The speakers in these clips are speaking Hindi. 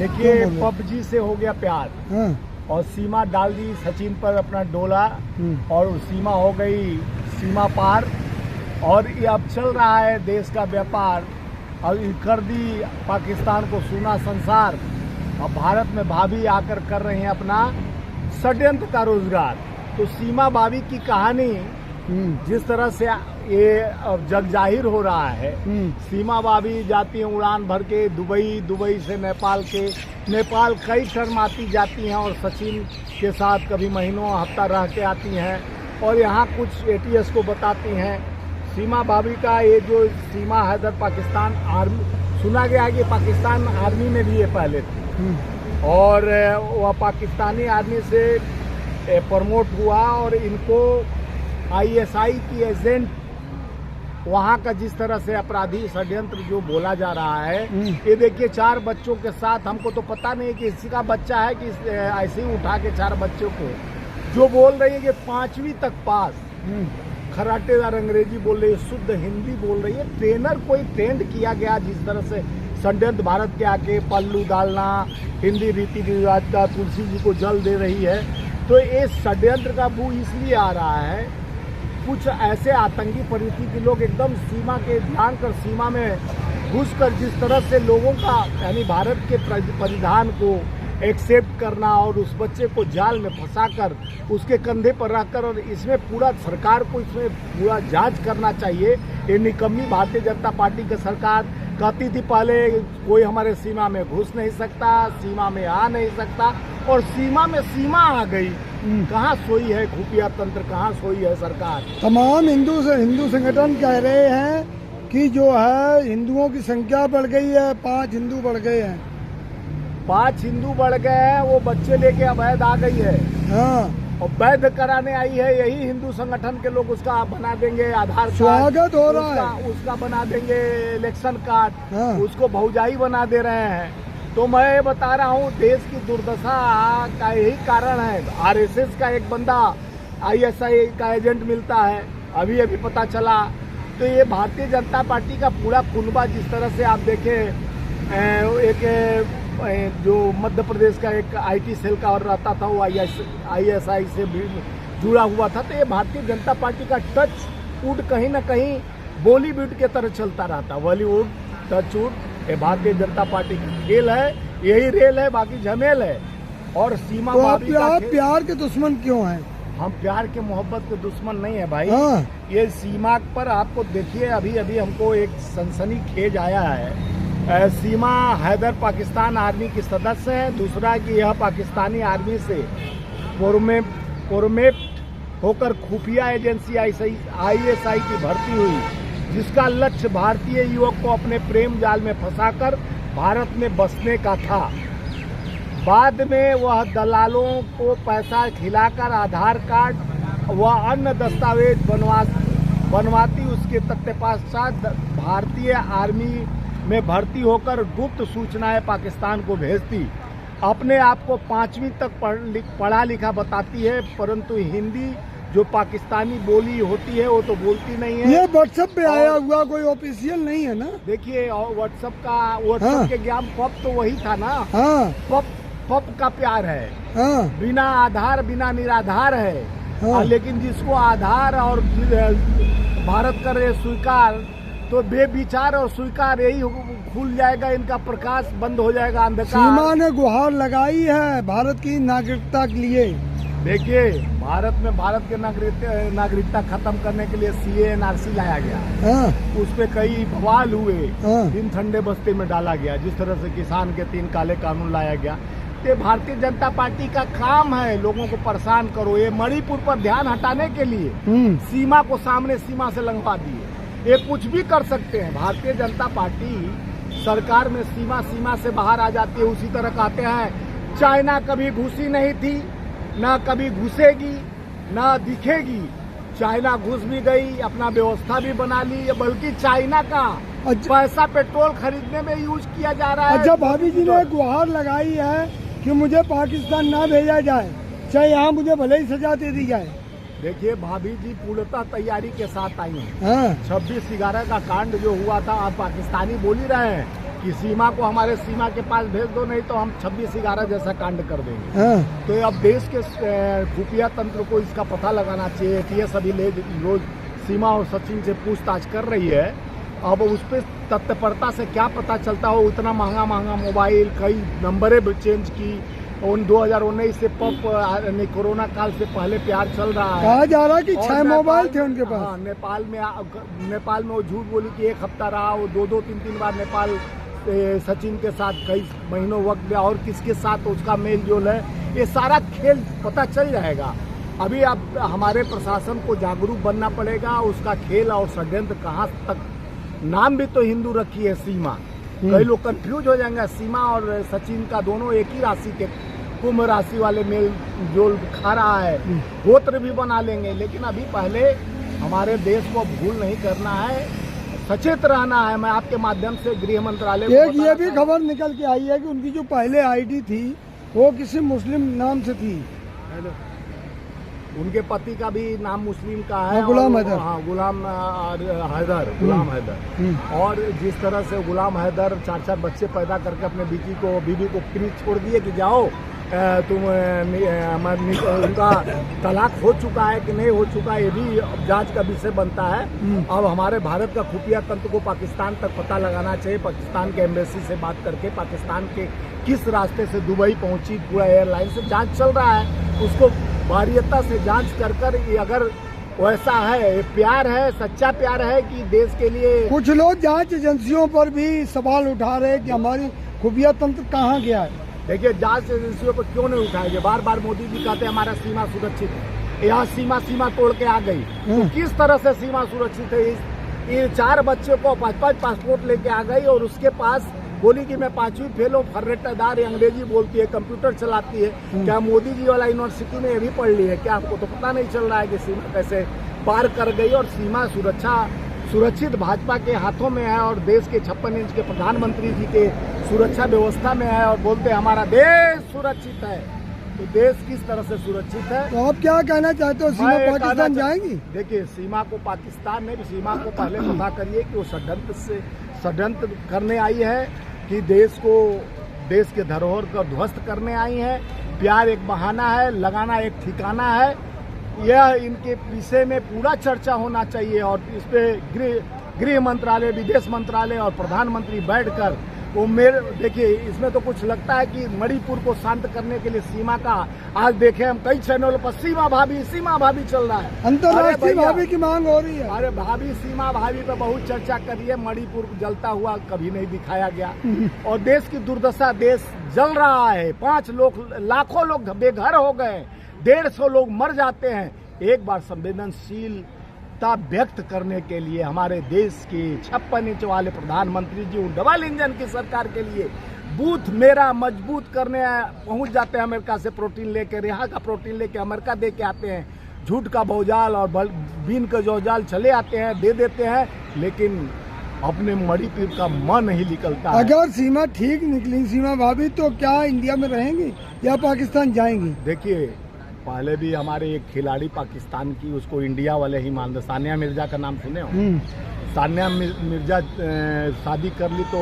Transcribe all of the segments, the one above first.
देखिए पबजी से हो गया प्यार। हाँ। और सीमा डाल दी सचिन पर अपना डोला और सीमा हो गई सीमा पार। और ये अब चल रहा है देश का व्यापार और कर दी पाकिस्तान को सूना संसार। अब भारत में भाभी आकर कर रहे हैं अपना षड्यंत्र का रोजगार। तो सीमा भाभी की कहानी जिस तरह से ये जग जाहिर हो रहा है, सीमा भाभी जाती हैं उड़ान भर के दुबई, दुबई से नेपाल कई टर्म आती जाती हैं और सचिन के साथ कभी महीनों हफ्ता रह के आती हैं और यहाँ कुछ एटीएस को बताती हैं। सीमा भाभी का ये जो सीमा हैदर पाकिस्तान आर्मी, सुना गया है कि पाकिस्तान आर्मी में भी ये पहले थी और वह पाकिस्तानी आर्मी से प्रमोट हुआ और इनको आईएसआई की एजेंट वहाँ का जिस तरह से अपराधी षड्यंत्र जो बोला जा रहा है, ये देखिए 4 बच्चों के साथ, हमको तो पता नहीं कि किसी का बच्चा है कि ऐसे ही उठा के 4 बच्चों को, जो बोल रही है कि 5वीं तक पास, खराटेदार अंग्रेजी बोल रही है, शुद्ध हिंदी बोल रही है। ट्रेनर कोई ट्रेंड किया गया जिस तरह से षड्यंत्र भारत के आके पल्लू डालना, हिंदी रीति रिवाज का, तुलसी जी को जल दे रही है। तो ये षड्यंत्र का बू इसलिए आ रहा है, कुछ ऐसे आतंकी प्रवृत्ति के लोग एकदम सीमा के ध्यान कर सीमा में घुसकर जिस तरह से लोगों का यानी भारत के परिधान को एक्सेप्ट करना और उस बच्चे को जाल में फंसाकर उसके कंधे पर रखकर, और इसमें पूरा सरकार को इसमें पूरा जांच करना चाहिए। ये निकम्मी भारतीय जनता पार्टी की सरकार कहती थी पहले कोई हमारे सीमा में घुस नहीं सकता, सीमा में आ नहीं सकता, और सीमा में सीमा आ गई। कहाँ सोई है खुफिया तंत्र, कहाँ सोई है सरकार। तमाम हिंदू संगठन कह रहे हैं कि जो है हिंदुओं की संख्या बढ़ गई है, 5 हिंदू बढ़ गए हैं। 5 हिंदू बढ़ गए हैं, वो बच्चे लेके अवैध आ गई है। हाँ। और वैध कराने आई है, यही हिंदू संगठन के लोग उसका बना देंगे आधार कार्ड, स्वागत हो रहा है, उसका बना देंगे इलेक्शन कार्ड। हाँ। उसको भौजाई बना दे रहे हैं। तो मैं बता रहा हूँ देश की दुर्दशा का यही कारण है। आरएसएस का एक बंदा आईएसआई का एजेंट मिलता है, अभी अभी पता चला। तो ये भारतीय जनता पार्टी का पूरा कुनबा जिस तरह से आप देखें, एक जो मध्य प्रदेश का एक आईटी सेल का और रहता था, वो आईएसआई से भी जुड़ा हुआ था। तो ये भारतीय जनता पार्टी का टच वुड कहीं ना कहीं बॉलीवुड के तरह चलता रहता, बॉलीवुड टच वुड। ये भारतीय जनता पार्टी का खेल है, यही रेल है, बाकी झमेल है। और सीमा तो भाभी का प्यार के दुश्मन क्यों हैं? हम प्यार के मोहब्बत के दुश्मन नहीं है भाई। हाँ। ये सीमा पर आपको देखिए, अभी अभी हमको एक सनसनी खेज आया है। सीमा हैदर पाकिस्तान आर्मी की सदस्य है। दूसरा कि यह पाकिस्तानी आर्मी से प्रोमेप्ट होकर खुफिया एजेंसी आईएसआई की भर्ती हुई, जिसका लक्ष्य भारतीय युवक को अपने प्रेम जाल में फंसाकर भारत में बसने का था। बाद में वह दलालों को पैसा खिलाकर आधार कार्ड व अन्य दस्तावेज बनवाती उसके तत्पश्चात भारतीय आर्मी में भर्ती होकर गुप्त सूचनाएं पाकिस्तान को भेजती। अपने आप को 5वीं तक पढ़ा लिखा बताती है, परंतु हिंदी जो पाकिस्तानी बोली होती है वो तो बोलती नहीं है। ये व्हाट्सएप पे आया हुआ कोई ऑफिशियल नहीं है ना? देखिए व्हाट्सएप के ज्ञान पप तो वही था ना। हाँ। पप का प्यार है। हाँ। बिना आधार बिना निराधार है। हाँ। लेकिन जिसको आधार और भारत करे स्वीकार, तो बेविचार और स्वीकार यही खुल जाएगा, इनका प्रकाश बंद हो जाएगा, अंधकार। सीमा ने गुहार लगाई है भारत की नागरिकता के लिए। देखिए भारत में भारत के नागरिकता खत्म करने के लिए CA/NRC लाया गया। हाँ। उस पे कई बवाल हुए। हाँ। 3 ठंडे बस्ते में डाला गया, जिस तरह से किसान के 3 काले कानून लाया गया। ये भारतीय जनता पार्टी का काम है, लोगों को परेशान करो। ये मणिपुर पर ध्यान हटाने के लिए सीमा को सामने सीमा से लंघवा दिए। ये कुछ भी कर सकते हैं। भारतीय जनता पार्टी सरकार में सीमा से बाहर आ जाती है। उसी तरह कहते हैं चाइना कभी घुसी नहीं थी, ना कभी घुसेगी, ना दिखेगी। चाइना घुस भी गई, अपना व्यवस्था भी बना ली, बल्कि चाइना का पैसा पेट्रोल खरीदने में यूज किया जा रहा है। अच्छा, भाभी जी ने गुहार लगाई है कि मुझे पाकिस्तान ना भेजा जाए, चाहे यहाँ मुझे भले ही सजा दे दी जाए। देखिए भाभी जी पूर्णतः तैयारी के साथ आई हैं। हाँ। 26/11 का कांड जो हुआ था, आप पाकिस्तानी बोल ही रहे हैं, कि सीमा को हमारे सीमा के पास भेज दो, नहीं तो हम 26/11 जैसा कांड कर देंगे। हाँ। तो अब देश के खुफिया तंत्र को इसका पता लगाना चाहिए। एटीएस अभी रोज सीमा और सचिन से पूछताछ कर रही है। अब उस पर तत्परता से क्या पता चलता हो, इतना महंगा महंगा मोबाइल, कई नंबरें चेंज की। उन 2019 से कोरोना काल से पहले प्यार चल रहा है। कहा जा रहा है कि और 6 मोबाइल थे उनके पास। हाँ, नेपाल में वो झूठ बोली कि 1 हफ्ता रहा, वो 2-2, 3-3 बार नेपाल सचिन के साथ कई महीनों वक्त गया, और किसके साथ उसका मेल जोल है, ये सारा खेल पता चल जाएगा। अभी अब हमारे प्रशासन को जागरूक बनना पड़ेगा। उसका खेल और षड्यंत्र कहाँ तक, नाम भी तो हिंदू रखी है सीमा, कई लोग कंफ्यूज हो जाएंगे। सीमा और सचिन का दोनों एक ही राशि के, कुंभ राशि वाले मेल जोल खा रहा है, गोत्र भी बना लेंगे। लेकिन अभी पहले हमारे देश को भूल नहीं करना है, सचेत रहना है। मैं आपके माध्यम से गृह मंत्रालय को एक ये भी खबर निकल के आई है कि उनकी जो पहले आईडी थी वो किसी मुस्लिम नाम से थी। उनके पति का भी नाम मुस्लिम का है, गुलाम हैदर। हाँ, गुलाम हैदर। और जिस तरह से गुलाम हैदर 4-4 बच्चे पैदा करके अपने बीवी को फ्री छोड़ दिए कि जाओ तुम, उनका तलाक हो चुका है कि नहीं हो चुका, ये भी जांच का विषय बनता है। अब हमारे भारत का खुफिया तंत्र को पाकिस्तान तक पता लगाना चाहिए। पाकिस्तान के एम्बेसी से बात करके पाकिस्तान के किस रास्ते से दुबई पहुंची, पूरा एयरलाइन से जांच चल रहा है, उसको वारियता से जांच कर ये अगर वैसा है, प्यार है, सच्चा प्यार है कि देश के लिए। कुछ लोग जांच एजेंसियों पर भी सवाल उठा रहे हैं कि हमारी खुफिया तंत्र कहाँ गया है। देखिए, जांच एजेंसियों पर क्यों नहीं उठाएंगे? बार बार मोदी जी कहते हैं हमारा सीमा सुरक्षित है, यहाँ सीमा तोड़ के आ गई। तो किस तरह से सीमा सुरक्षित है? ये 4 बच्चों को 5-5 पासपोर्ट लेके आ गई, और उसके पास बोली कि मैं 5वीं फेल हूँ, फर्रेटादार, अंग्रेजी बोलती है, कंप्यूटर चलाती है। क्या मोदी जी वाला यूनिवर्सिटी में ये भी पढ़ ली है क्या? आपको तो पता नहीं चल रहा है कि सीमा कैसे पार कर गई। और सीमा सुरक्षित भाजपा के हाथों में है, और देश के 56 इंच के प्रधानमंत्री जी के सुरक्षा व्यवस्था में है, और बोलते हैं हमारा देश सुरक्षित है। तो देश किस तरह से सुरक्षित है? तो आप क्या कहना चाहते हो, सीमा पाकिस्तान जाएंगी? देखिए, सीमा को पाकिस्तान ने, सीमा को पहले पता करिए कि वो षड्यंत्र करने आई है कि देश के धरोहर को ध्वस्त करने आई है। प्यार एक बहाना है, लगाना एक ठिकाना है। यह इनके विषय में पूरा चर्चा होना चाहिए, और इस पे गृह मंत्रालय, विदेश मंत्रालय और प्रधानमंत्री बैठकर वो देखिए, इसमें तो कुछ लगता है कि मणिपुर को शांत करने के लिए सीमा का, आज देखें हम कई चैनलों पर सीमा भाभी चल रहा है, अंतर्राष्ट्रीय भाभी की मांग हो रही है। अरे भाभी, सीमा भाभी पे बहुत चर्चा करी है, मणिपुर जलता हुआ कभी नहीं दिखाया गया। और देश की दुर्दशा, देश जल रहा है, 5 लाखों लोग बेघर हो गए, 150 लोग मर जाते हैं। एक बार संवेदनशीलता व्यक्त करने के लिए हमारे देश के 56 इंच वाले प्रधानमंत्री जी डबल इंजन की सरकार के लिए बूथ मेरा मजबूत करने पहुंच जाते हैं। अमेरिका से प्रोटीन लेकर, यहाँ का प्रोटीन लेके अमेरिका दे के आते हैं, झूठ का भौजाल और बीन का जौजाल चले आते हैं, दे देते हैं, लेकिन अपने मणिपुर का मन नहीं निकलता है। अगर सीमा ठीक निकली सीमा भाभी, तो क्या इंडिया में रहेंगी या पाकिस्तान जाएंगी? देखिए, पहले भी हमारे एक खिलाड़ी पाकिस्तान की, उसको इंडिया वाले ही मानते, सानिया मिर्जा का नाम सुने हो? सानिया मिर्जा शादी कर ली तो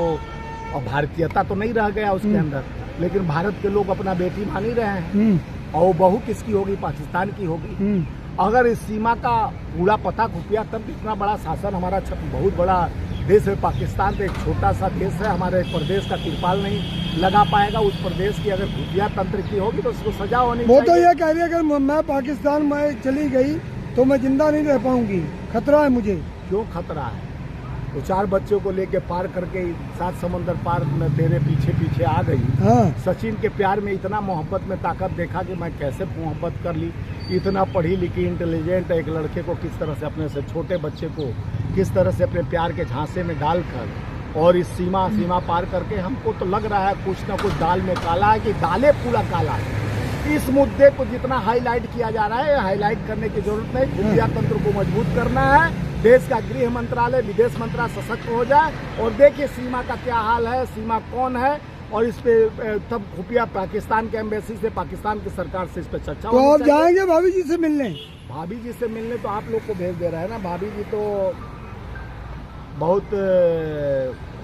भारतीयता तो नहीं रह गया उसके अंदर, लेकिन भारत के लोग अपना बेटी मान ही रहे हैं। और वो बहू किसकी होगी? पाकिस्तान की होगी। अगर इस सीमा का पूरा पता खुफिया, तब इतना बड़ा शासन, हमारा बहुत बड़ा देश है पाकिस्तान, तो एक छोटा सा देश है, हमारे प्रदेश का तिरपाल नहीं लगा पाएगा। उस प्रदेश की अगर खुफिया तंत्र की होगी तो उसको सजा होनी चाहिए। वो तो ये कह रही है अगर मैं पाकिस्तान में चली गई तो मैं जिंदा नहीं रह पाऊंगी, खतरा है मुझे। क्यों खतरा है? तो 4 बच्चों को लेके पार करके 7 समंदर पार में तेरे पीछे आ गई। हाँ। सचिन के प्यार में इतना मोहब्बत में ताकत देखा कि मैं कैसे मोहब्बत कर ली। इतना पढ़ी लिखी इंटेलिजेंट एक लड़के को किस तरह से, अपने से छोटे बच्चे को किस तरह से अपने प्यार के झांसे में डालकर, और इस सीमा पार करके, हमको तो लग रहा है कुछ ना कुछ दाल में काला है, कि दालें पूरा काला है। इस मुद्दे को जितना हाईलाइट किया जा रहा है, हाईलाइट करने की जरूरत नहीं। खुफिया तंत्र को मजबूत करना है, देश का गृह मंत्रालय, विदेश मंत्रालय सशक्त हो जाए, और देखिए सीमा का क्या हाल है, सीमा कौन है, और इस पे तब खुफिया पाकिस्तान के एम्बेसी से, पाकिस्तान की सरकार से इस पे चर्चा तो आप जाएंगे भाभी जी से मिलने? भाभी जी से मिलने तो आप लोग को भेज दे रहे हैं ना। भाभी जी तो बहुत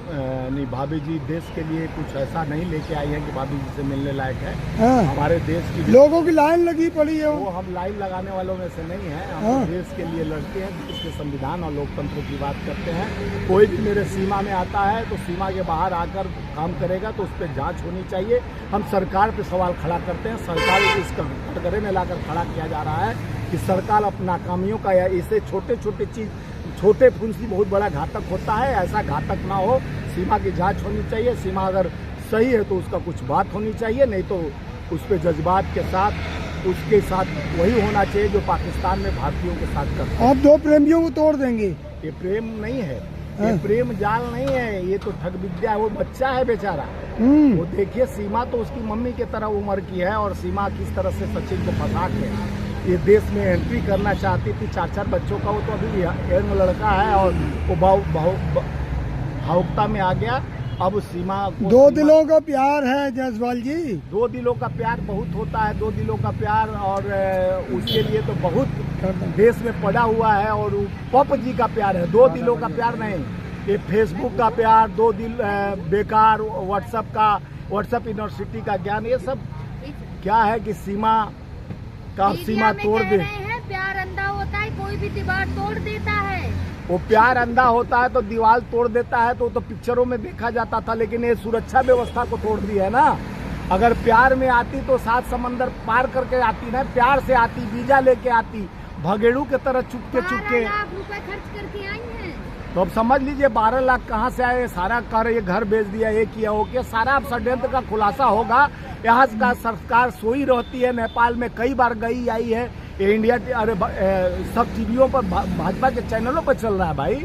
नहीं, भाभी जी देश के लिए कुछ ऐसा नहीं लेके आई है कि भाभी जी से मिलने लायक है। हाँ। हमारे देश की लोगों की लाइन लगी पड़ी है वो हम लाइन लगाने वालों में से नहीं है। हम हाँ। देश के लिए लड़ते हैं, देश के संविधान और लोकतंत्र की बात करते हैं। कोई भी मेरे सीमा में आता है तो सीमा के बाहर आकर काम करेगा तो उस पर जांच होनी चाहिए। हम सरकार पे सवाल खड़ा करते हैं, सरकार इसका कटघरे में लाकर खड़ा किया जा रहा है कि सरकार अपनी नाकामियों का या इसे छोटे छोटे चीज छोटे फुंसी बहुत बड़ा घातक होता है, ऐसा घातक ना हो। सीमा की जांच होनी चाहिए, सीमा अगर सही है तो उसका कुछ बात होनी चाहिए, नहीं तो उस पर जज्बात के साथ उसके साथ वही होना चाहिए जो पाकिस्तान में भारतीयों के साथ करते हैं। आप दो प्रेमियों को तोड़ देंगे। ये प्रेम नहीं है, हाँ। ये प्रेम जाल नहीं है, ये तो ठग विद्या है। वो बच्चा है बेचारा। वो देखिए, सीमा तो उसकी मम्मी की तरह उम्र की है और सीमा किस तरह से सचिन को फंसा के ये देश में एंट्री करना चाहती थी। 4-4 बच्चों का वो तो अभी यंग लड़का है और वो भावुकता में आ गया। अब सीमा को दो दिलों का प्यार है जायसवाल जी। दो दिलों का प्यार बहुत होता है, दो दिलों का प्यार, और उसके लिए तो बहुत देश में पड़ा हुआ है। और पप जी का प्यार है, दो दिलों का प्यार नहीं। ये फेसबुक का प्यार, दो दिल बेकार, व्हाट्सएप यूनिवर्सिटी का ज्ञान, ये सब क्या है कि सीमा का सीमा तोड़ दे। प्यार अंधा होता है, कोई भी दीवार तोड़ देता है। वो प्यार अंधा होता है तो दीवार तोड़ देता है, तो पिक्चरों में देखा जाता था। लेकिन ये सुरक्षा व्यवस्था को तोड़ दी है ना। अगर प्यार में आती तो 7 समंदर पार करके आती ना, प्यार से आती, वीजा लेके आती, भगेड़ू के तरह चुपके 12 लाख रुपए खर्च करके आई हैं। तो अब समझ लीजिए 12 लाख कहाँ से आए। सारा कर ये घर बेच दिया, ये किया, हो किया, सारा अब षड्यंत्र का खुलासा होगा। यहाँ का सरकार सोई रहती है, नेपाल में कई बार गई आई है। ये इंडिया अरे सब टीवियों पर भाजपा के चैनलों पर चल रहा है भाई।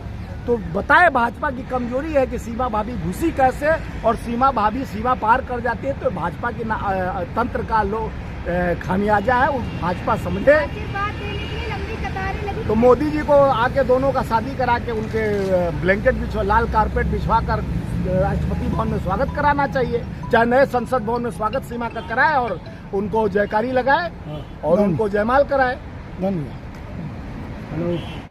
तो बताए भाजपा की कमजोरी है कि सीमा भाभी घुसी कैसे, और सीमा भाभी सीमा पार कर जाती है तो भाजपा के तंत्र का खामियाजा है। वो भाजपा समझे। आशीर्वाद देने के लिए लंबी कतारें लगी। तो मोदी जी को आके दोनों का शादी करा के उनके ब्लैंकेट बिछवा, लाल कारपेट बिछवा कर राष्ट्रपति भवन में स्वागत कराना चाहिए, चाहे नए संसद भवन में स्वागत सीमा का कराए और उनको जयकारी लगाए और उनको जयमाल कराए। धन्यवाद। हेलो।